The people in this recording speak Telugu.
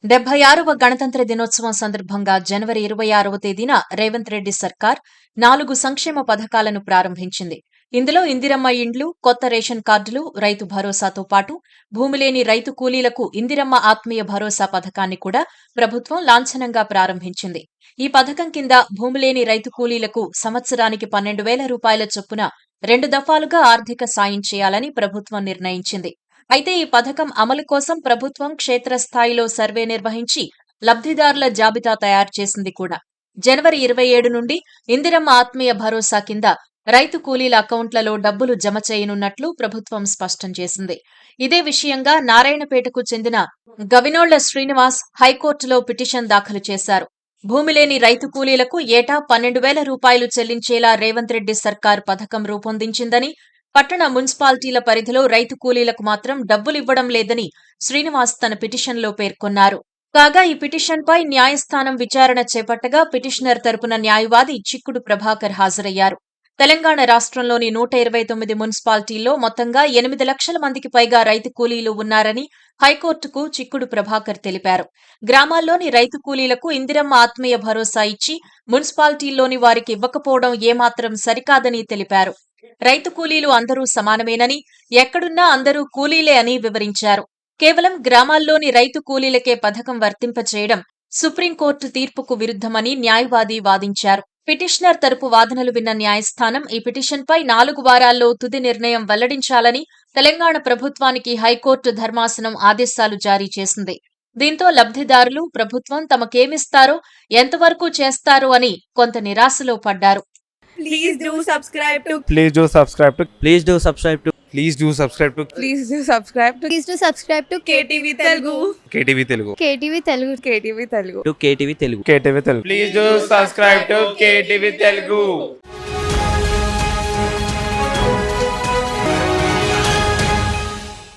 76వ గణతంత్ర దినోత్సవం సందర్భంగా జనవరి 26వ తేదీన రేవంత్ రెడ్డి సర్కార్ 4 సంక్షేమ పథకాలను ప్రారంభించింది. ఇందులో ఇందిరమ్మ ఇండ్లు, కొత్త రేషన్ కార్డులు, రైతు భరోసాతో పాటు భూమిలేని రైతు కూలీలకు ఇందిరమ్మ ఆత్మీయ భరోసా పథకాన్ని కూడా ప్రభుత్వం లాంఛనంగా ప్రారంభించింది. ఈ పథకం కింద భూమిలేని రైతు కూలీలకు సంవత్సరానికి 12,000 రూపాయల చొప్పున 2 దఫాలుగా ఆర్థిక సాయం చేయాలని ప్రభుత్వం నిర్ణయించింది. అయితే ఈ పథకం అమలు కోసం ప్రభుత్వం క్షేత్రస్థాయిలో సర్వే నిర్వహించి లబ్ధిదారుల జాబితా తయారు చేసింది కూడా. జనవరి 27 నుండి ఇందిరమ్మ ఆత్మీయ భరోసా కింద రైతు కూలీల అకౌంట్లలో డబ్బులు జమ చేయనున్నట్లు ప్రభుత్వం స్పష్టం చేసింది. ఇదే విషయంగా నారాయణపేటకు చెందిన గవినోళ్ల శ్రీనివాస్ హైకోర్టులో పిటిషన్ దాఖలు చేశారు. భూమిలేని రైతు కూలీలకు ఏటా 12,000 రూపాయలు చెల్లించేలా రేవంత్ రెడ్డి సర్కార్ పథకం రూపొందించిందని, పట్టణ మున్సిపాలిటీల పరిధిలో రైతు కూలీలకు మాత్రం డబ్బులివ్వడం లేదని శ్రీనివాస్ తన పిటిషన్లో పేర్కొన్నారు. కాగా ఈ పిటిషన్పై న్యాయస్థానం విచారణ చేపట్టగా పిటిషనర్ తరపున న్యాయవాది చిక్కుడు ప్రభాకర్ హాజరయ్యారు. తెలంగాణ రాష్ట్రంలోని 129 మున్సిపాలిటీల్లో మొత్తంగా 8 లక్షల మందికి పైగా రైతు కూలీలు ఉన్నారని హైకోర్టుకు చిక్కుడు ప్రభాకర్ తెలిపారు. గ్రామాల్లోని రైతు కూలీలకు ఇందిరమ్మ ఆత్మీయ భరోసా ఇచ్చి మున్సిపాలిటీల్లోని వారికి ఇవ్వకపోవడం ఏమాత్రం సరికాదని తెలిపారు. రైతు కూలీలు అందరూ సమానమేనని, ఎక్కడున్నా అందరూ కూలీలే అని వివరించారు. కేవలం గ్రామాల్లోని రైతు కూలీలకే పథకం వర్తింపచేయడం సుప్రీంకోర్టు తీర్పుకు విరుద్ధమని న్యాయవాది వాదించారు. పిటిషనర్ తరపు వాదనలు విన్న న్యాయస్థానం ఈ పిటిషన్పై 4 వారాల్లో తుది నిర్ణయం వెల్లడించాలని తెలంగాణ ప్రభుత్వానికి హైకోర్టు ధర్మాసనం ఆదేశాలు జారీ చేసింది. దీంతో లబ్ధిదారులు ప్రభుత్వం తమకేమిస్తారో, ఎంతవరకు చేస్తారో అని కొంత నిరాశలో పడ్డారు. Please do subscribe to. Please do subscribe to. Please do subscribe to Please do subscribe to Please do subscribe to. Please do subscribe to KTV Telugu. KTV Telugu. KTV Telugu. KTV Telugu. KTV Telugu. KTV Telugu. Please do subscribe to KTV Telugu.